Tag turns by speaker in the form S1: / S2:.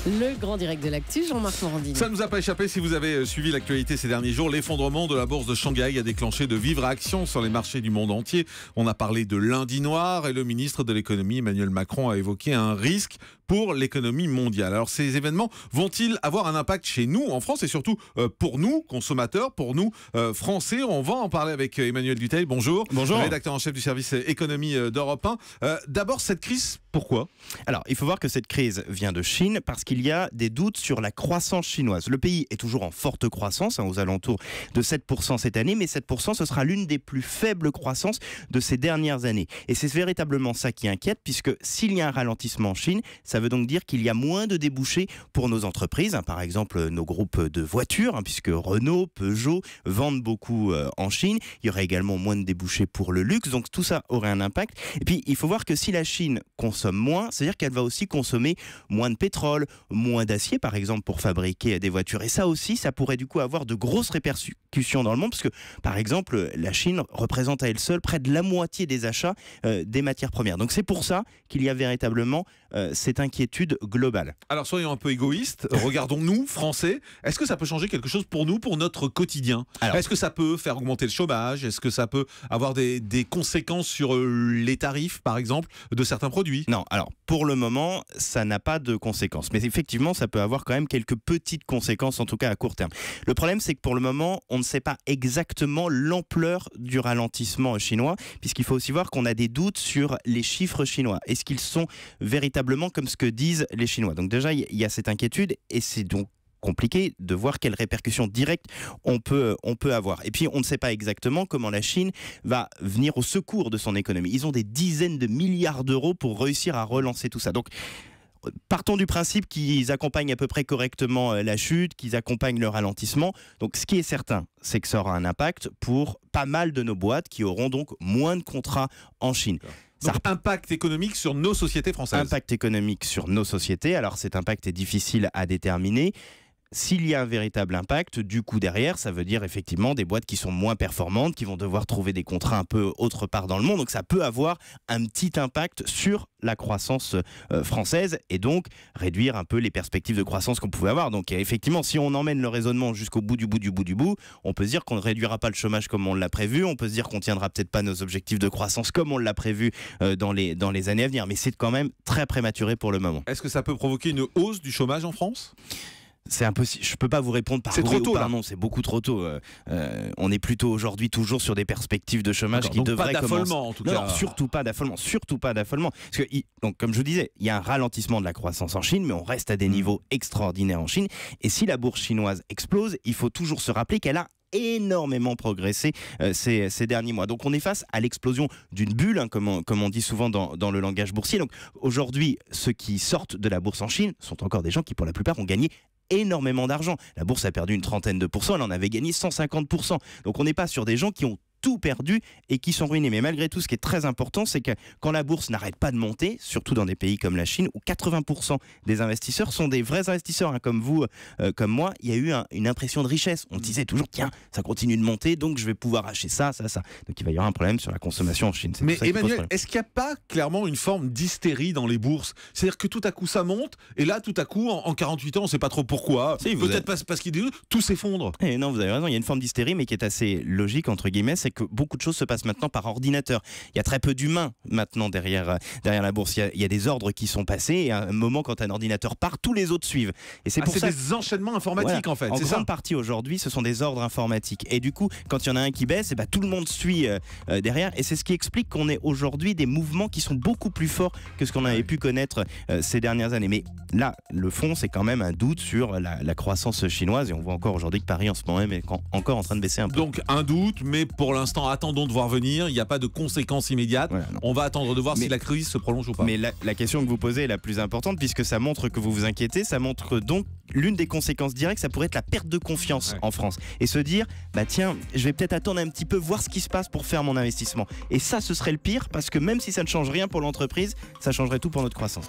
S1: Le grand direct de l'actu, Jean-Marc Morandini.
S2: Ça ne nous a pas échappé si vous avez suivi l'actualité ces derniers jours. L'effondrement de la bourse de Shanghai a déclenché de vives réactions sur les marchés du monde entier. On a parlé de lundi noir et le ministre de l'économie, Emmanuel Macron, a évoqué un risque pour l'économie mondiale. Alors ces événements vont-ils avoir un impact chez nous en France et surtout pour nous, consommateurs, pour nous, Français? On va en parler avec Emmanuel Dutheil. Bonjour.
S3: Bonjour.
S2: Rédacteur en chef du service économie d'Europe 1. D'abord, cette crise, pourquoi?
S3: Alors, il faut voir que cette crise vient de Chine parce qu'il y a des doutes sur la croissance chinoise. Le pays est toujours en forte croissance, aux alentours de 7% cette année, mais 7%, ce sera l'une des plus faibles croissances de ces dernières années. Et c'est véritablement ça qui inquiète, puisque s'il y a un ralentissement en Chine, ça veut donc dire qu'il y a moins de débouchés pour nos entreprises, par exemple nos groupes de voitures, puisque Renault, Peugeot vendent beaucoup en Chine. Il y aurait également moins de débouchés pour le luxe, donc tout ça aurait un impact. Et puis, il faut voir que si la Chine consomme moins, c'est-à-dire qu'elle va aussi consommer moins de pétrole, moins d'acier, par exemple, pour fabriquer des voitures. Et ça aussi, ça pourrait du coup avoir de grosses répercussions dans le monde, parce que, par exemple, la Chine représente à elle seule près de la moitié des achats des matières premières. Donc c'est pour ça qu'il y a véritablement cette inquiétude globale.
S2: Alors soyons un peu égoïstes, regardons-nous, Français, est-ce que ça peut changer quelque chose pour nous, pour notre quotidien? Est-ce que ça peut faire augmenter le chômage? Est-ce que ça peut avoir des conséquences sur les tarifs, par exemple, de certains produits?
S3: Non, alors pour le moment, ça n'a pas de conséquences. Mais effectivement, ça peut avoir quand même quelques petites conséquences, en tout cas à court terme. Le problème, c'est que pour le moment, on ne sait pas exactement l'ampleur du ralentissement chinois, puisqu'il faut aussi voir qu'on a des doutes sur les chiffres chinois. Est-ce qu'ils sont véritablement comme ce que disent les Chinois? Donc déjà, il y a cette inquiétude et c'est donc compliqué de voir quelles répercussions directes on peut avoir. Et puis, on ne sait pas exactement comment la Chine va venir au secours de son économie. Ils ont des dizaines de milliards d'euros pour réussir à relancer tout ça. Donc, partons du principe qu'ils accompagnent à peu près correctement la chute, qu'ils accompagnent le ralentissement. Donc, ce qui est certain, c'est que ça aura un impact pour pas mal de nos boîtes qui auront donc moins de contrats en Chine.
S2: Donc, impact économique sur nos sociétés françaises.
S3: Impact économique sur nos sociétés. Alors, cet impact est difficile à déterminer. S'il y a un véritable impact, du coup derrière, ça veut dire effectivement des boîtes qui sont moins performantes, qui vont devoir trouver des contrats un peu autre part dans le monde. Donc ça peut avoir un petit impact sur la croissance française et donc réduire un peu les perspectives de croissance qu'on pouvait avoir. Donc effectivement, si on emmène le raisonnement jusqu'au bout du bout, on peut se dire qu'on ne réduira pas le chômage comme on l'a prévu, on peut se dire qu'on ne tiendra peut-être pas nos objectifs de croissance comme on l'a prévu dans les années à venir. Mais c'est quand même très prématuré pour le moment.
S2: Est-ce que ça peut provoquer une hausse du chômage en France ?
S3: C'est impossible. Je peux pas vous répondre par
S2: c'est
S3: oui
S2: trop
S3: ou
S2: tôt,
S3: par
S2: là.
S3: non. C'est beaucoup trop tôt. On est plutôt aujourd'hui toujours sur des perspectives de chômage qui
S2: donc
S3: devraient
S2: pas d'affolement,
S3: commencer.
S2: en tout cas.
S3: Non, surtout pas d'affolement. Surtout pas d'affolement. Parce que, donc, comme je vous disais, il y a un ralentissement de la croissance en Chine, mais on reste à des niveaux extraordinaires en Chine. Et si la bourse chinoise explose, il faut toujours se rappeler qu'elle a énormément progressé ces derniers mois. Donc on est face à l'explosion d'une bulle, comme on dit souvent dans le langage boursier. Donc aujourd'hui, ceux qui sortent de la bourse en Chine sont encore des gens qui, pour la plupart, ont gagné énormément d'argent. La bourse a perdu une trentaine de pourcents, elle en avait gagné 150%. Donc on n'est pas sur des gens qui ont tout perdu et qui sont ruinés. Mais malgré tout, ce qui est très important, c'est que quand la bourse n'arrête pas de monter, surtout dans des pays comme la Chine, où 80% des investisseurs sont des vrais investisseurs, comme vous, comme moi, il y a eu une impression de richesse. On disait toujours, tiens, ça continue de monter, donc je vais pouvoir acheter ça. Donc il va y avoir un problème sur la consommation en Chine.
S2: Mais Emmanuel, est-ce qu'il n'y a pas clairement une forme d'hystérie dans les bourses? C'est-à-dire que tout à coup ça monte, et là tout à coup, en 48 ans, on ne sait pas trop pourquoi.
S3: Si,
S2: peut-être parce qu'il dit tout s'effondre.
S3: Et non, vous avez raison, il y a une forme d'hystérie, mais qui est assez logique, entre guillemets, c'est que beaucoup de choses se passent maintenant par ordinateur. Il y a très peu d'humains maintenant derrière la bourse. Il y a des ordres qui sont passés et à un moment, quand un ordinateur part, tous les autres suivent. Et c'est pour ça.
S2: C'est des enchaînements informatiques,
S3: voilà.
S2: en fait.
S3: En
S2: c'est
S3: grande
S2: ça.
S3: partie aujourd'hui, ce sont des ordres informatiques. Et du coup, quand il y en a un qui baisse, tout le monde suit derrière. Et c'est ce qui explique qu'on ait aujourd'hui des mouvements qui sont beaucoup plus forts que ce qu'on avait pu connaître ces dernières années. Mais là, le fond, c'est quand même un doute sur la croissance chinoise. Et on voit encore aujourd'hui que Paris, en ce moment même, est encore en train de baisser un peu.
S2: Donc, un doute, mais pour l'instant, attendons de voir venir. Il n'y a pas de conséquences immédiates. Voilà, on va attendre de voir si la crise se prolonge ou pas.
S3: Mais la question que vous posez est la plus importante, puisque ça montre que vous vous inquiétez. Ça montre donc l'une des conséquences directes, ça pourrait être la perte de confiance en France. Et se dire, tiens, je vais peut-être attendre un petit peu, voir ce qui se passe pour faire mon investissement. Et ça, ce serait le pire, parce que même si ça ne change rien pour l'entreprise, ça changerait tout pour notre croissance.